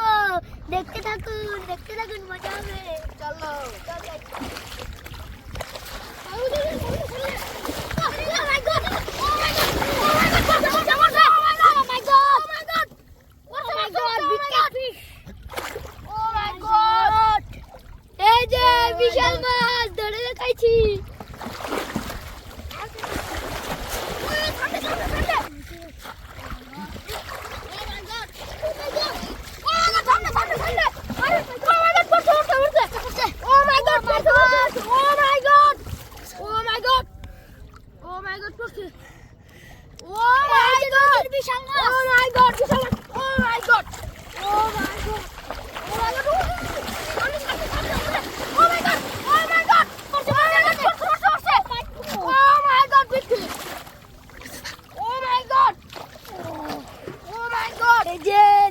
খাবো। দেখতে থাকুন মজা হবে। চলো এই যে বিশাল মাছ ধরে দেখাইছি।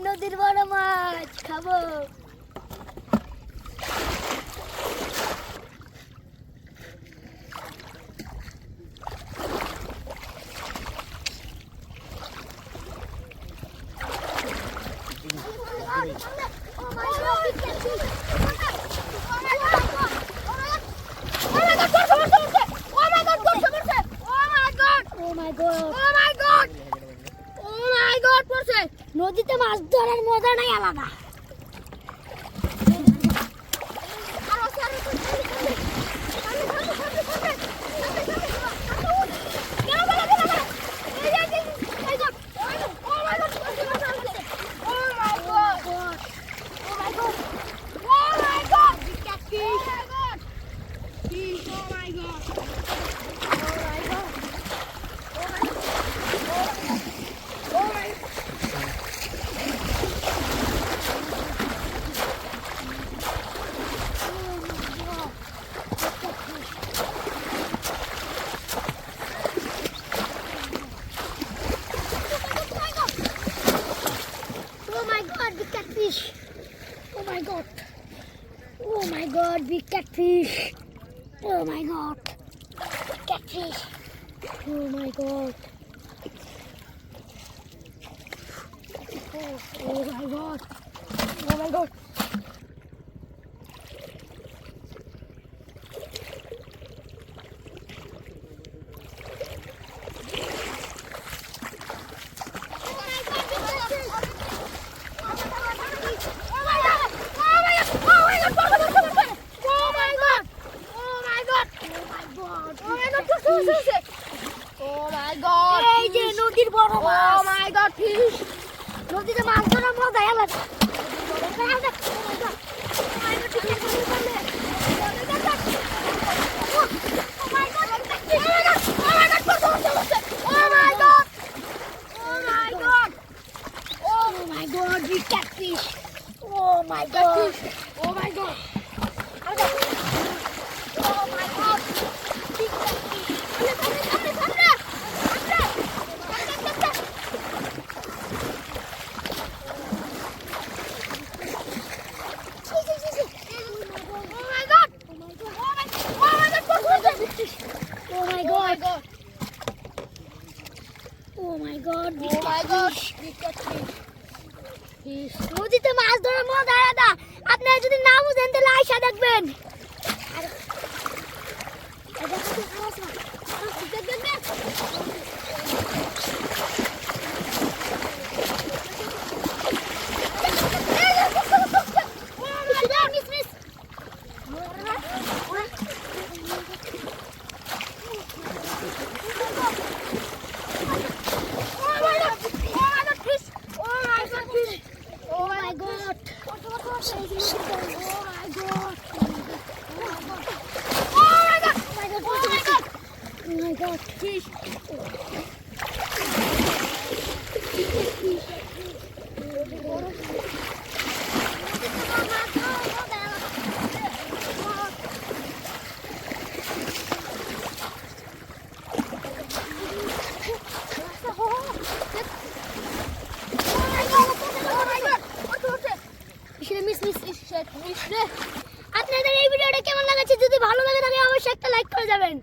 নদীর বড় মাছ খাবো। নদীতে মাছ ধরার মজাটাই আলাদা। Oh my god. Oh my god, big catfish. Oh my god. Catfish. Oh my god. Oh my god. Oh my god. এই যে নদীর বড় মাছ। Oh my god, fish. নদীতে মাছ ধরার মজাই আলাদা। Oh my god, big catfish. Oh my god. Oh my god. Oh my god. Big catfish. Oh my god, big catfish. নদীতে মাছ ধরার মজা আলাদা। আপনারা যদি না বুঝেন তাহলে আইসা দেখবেন। Fish. আপনাদের এই ভিডিওটা কেমন লাগছে? যদি ভালো লাগে তাহলে অবশ্যই একটা লাইক করে যাবেন।